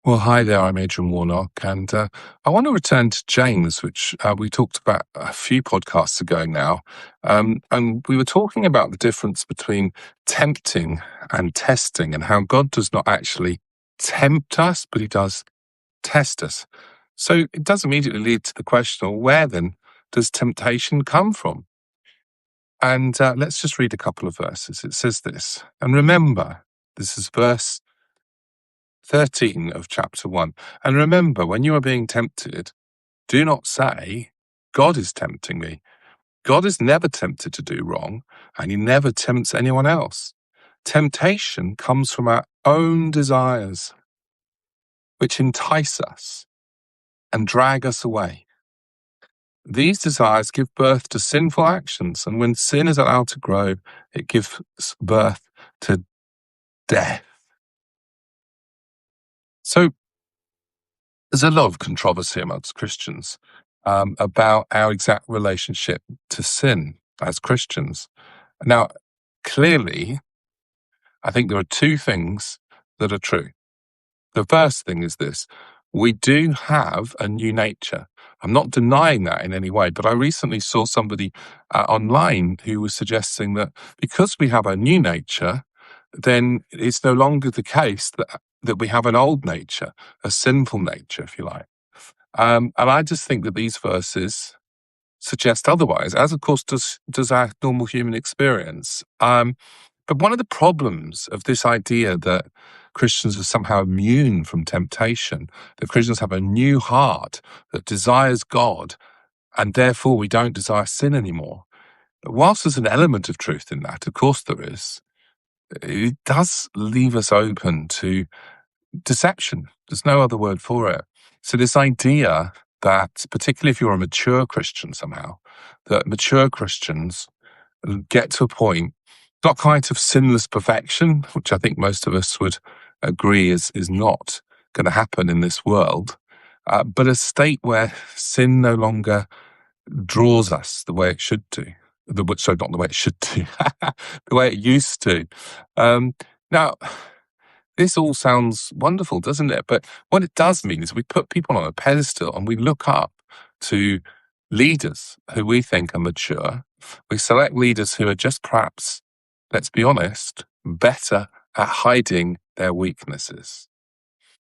Well, hi there. I'm Adrian Warnock, and I want to return to James, which we talked about a few podcasts ago now. And we were talking about the difference between tempting and testing, and how God does not actually tempt us, but he does test us. So it does immediately lead to the question, well, where then does temptation come from? And let's just read a couple of verses. It says this, and remember, this is verse 13 of chapter 1. And remember, when you are being tempted, do not say, God is tempting me. God is never tempted to do wrong, and he never tempts anyone else. Temptation comes from our own desires, which entice us and drag us away. These desires give birth to sinful actions, and when sin is allowed to grow, it gives birth to death. So there's a lot of controversy amongst Christians about our exact relationship to sin as Christians. Now, clearly, I think there are two things that are true. The first thing is this: we do have a new nature. I'm not denying that in any way, but I recently saw somebody online who was suggesting that because we have a new nature, then it's no longer the case that we have an old nature, a sinful nature, if you like. And I just think that these verses suggest otherwise, as of course does our normal human experience. But one of the problems of this idea that Christians are somehow immune from temptation, that Christians have a new heart that desires God, and therefore we don't desire sin anymore. But whilst there's an element of truth in that, of course there is, it does leave us open to deception. There's no other word for it. So this idea that, particularly if you're a mature Christian somehow, that mature Christians get to a point, not quite of sinless perfection, which I think most of us would agree is not going to happen in this world, but a state where sin no longer draws us the way it should do. Sorry, not the way it should do, the way it used to. Now, this all sounds wonderful, doesn't it? But what it does mean is we put people on a pedestal and we look up to leaders who we think are mature. We select leaders who are just perhaps, let's be honest, better at hiding their weaknesses.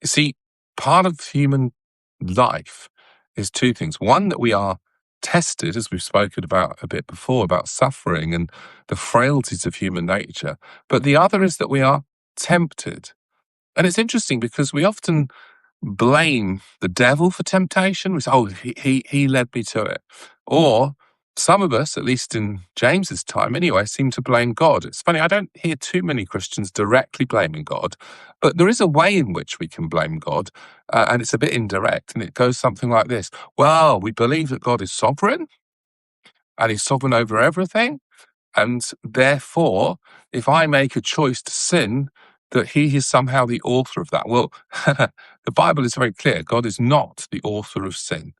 You see, part of human life is two things. One, that we are tested, as we've spoken about a bit before, about suffering and the frailties of human nature. But the other is that we are tempted. And it's interesting because we often blame the devil for temptation. We say, oh, he led me to it. Or some of us, at least in James's time anyway, seem to blame God. It's funny, I don't hear too many Christians directly blaming God, but there is a way in which we can blame God, and it's a bit indirect, and it goes something like this. Well, we believe that God is sovereign, and he's sovereign over everything, and therefore, if I make a choice to sin, that he is somehow the author of that. Well, the Bible is very clear. God is not the author of sin.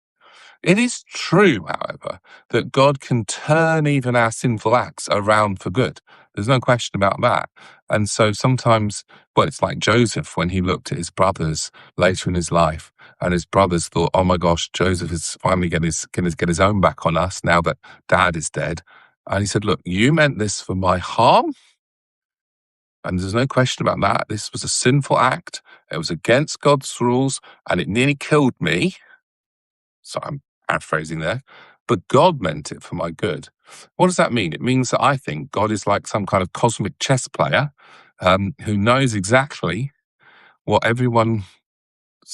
It is true, however, that God can turn even our sinful acts around for good. There's no question about that. And so sometimes, well, it's like Joseph when he looked at his brothers later in his life, and his brothers thought, oh my gosh, Joseph is finally going to get his own back on us now that dad is dead. And he said, look, you meant this for my harm? And there's no question about that. This was a sinful act. It was against God's rules, and it nearly killed me. So I'm paraphrasing there. But God meant it for my good. What does that mean? It means that I think God is like some kind of cosmic chess player who knows exactly what everyone's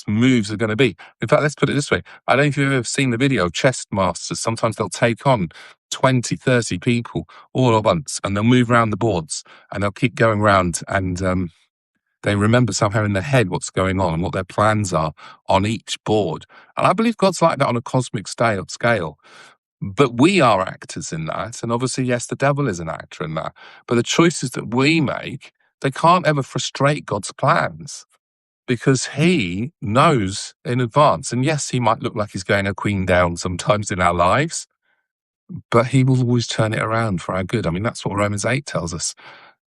moves are going to be. In fact, let's put it this way. I don't know if you've ever seen the video of chess masters. Sometimes they'll take on 20, 30 people all at once, and they'll move around the boards, and they'll keep going around, and they remember somehow in their head what's going on and what their plans are on each board. And I believe God's like that on a cosmic scale. But we are actors in that. And obviously, yes, the devil is an actor in that. But the choices that we make, they can't ever frustrate God's plans, because he knows in advance. And yes, he might look like he's going a queen down sometimes in our lives, but he will always turn it around for our good. I mean, that's what Romans 8 tells us.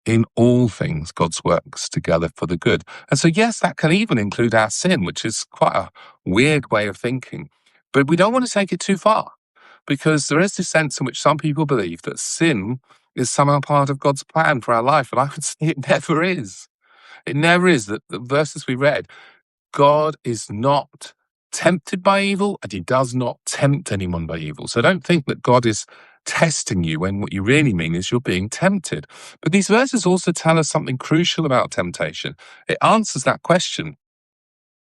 in all things, God's works together for the good. And so, yes, that can even include our sin, which is quite a weird way of thinking. But we don't want to take it too far, because there is this sense in which some people believe that sin is somehow part of God's plan for our life. And I would say it never is. It never is. That the verses we read, God is not tempted by evil, and he does not tempt anyone by evil. So don't think that God is testing you when what you really mean is you're being tempted. But these verses also tell us something crucial about temptation. It answers that question,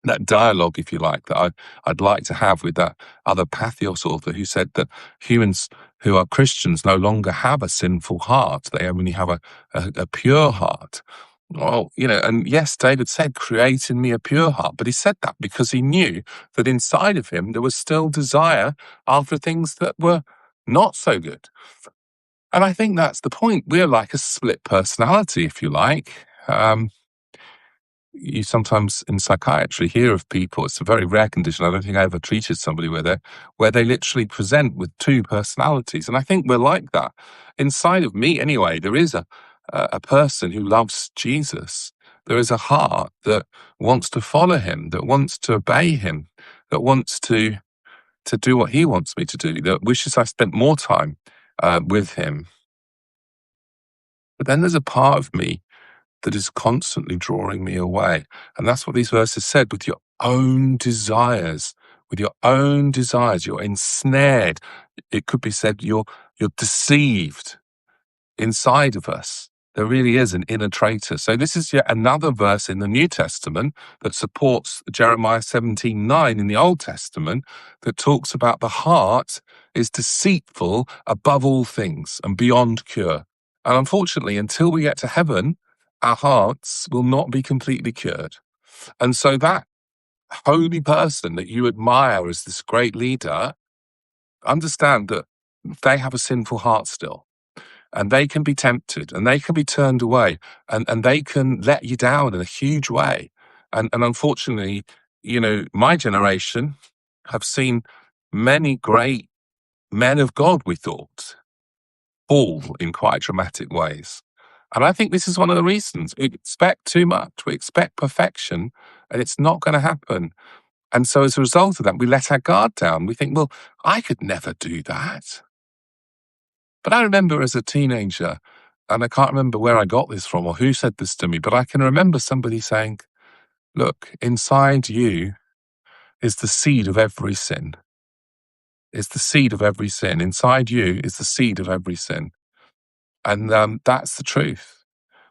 that dialogue, if you like, that I'd like to have with that other Patheos author who said that humans who are Christians no longer have a sinful heart. They only have a pure heart. Well, and yes, David said, create in me a pure heart. But he said that because he knew that inside of him there was still desire after things that were not so good. And I think that's the point. We're like a split personality, if you like. You sometimes in psychiatry hear of people, it's a very rare condition, I don't think I ever treated somebody where they literally present with two personalities. And I think we're like that. Inside of me, anyway, there is a person who loves Jesus. There is a heart that wants to follow him, that wants to obey him, that wants to do what he wants me to do, that wishes I spent more time with him. But then there's a part of me that is constantly drawing me away. And that's what these verses said. With your own desires, you're ensnared. It could be said you're deceived. Inside of us, there really is an inner traitor. So this is yet another verse in the New Testament that supports Jeremiah 17:9 in the Old Testament, that talks about the heart is deceitful above all things and beyond cure. And unfortunately, until we get to heaven, our hearts will not be completely cured. And so that holy person that you admire as this great leader, understand that they have a sinful heart still. And they can be tempted, and they can be turned away, and they can let you down in a huge way. And unfortunately, my generation have seen many great men of God, we thought, fall in quite dramatic ways. And I think this is one of the reasons. We expect too much. We expect perfection, and it's not going to happen. And so as a result of that, we let our guard down. We think, well, I could never do that. But I remember as a teenager, and I can't remember where I got this from or who said this to me, but I can remember somebody saying, look, inside you is the seed of every sin. It's the seed of every sin. Inside you is the seed of every sin. And that's the truth.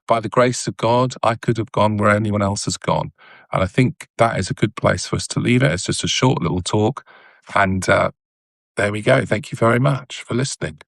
By the grace of God, I could have gone where anyone else has gone. And I think that is a good place for us to leave it. It's just a short little talk. And there we go. Thank you very much for listening.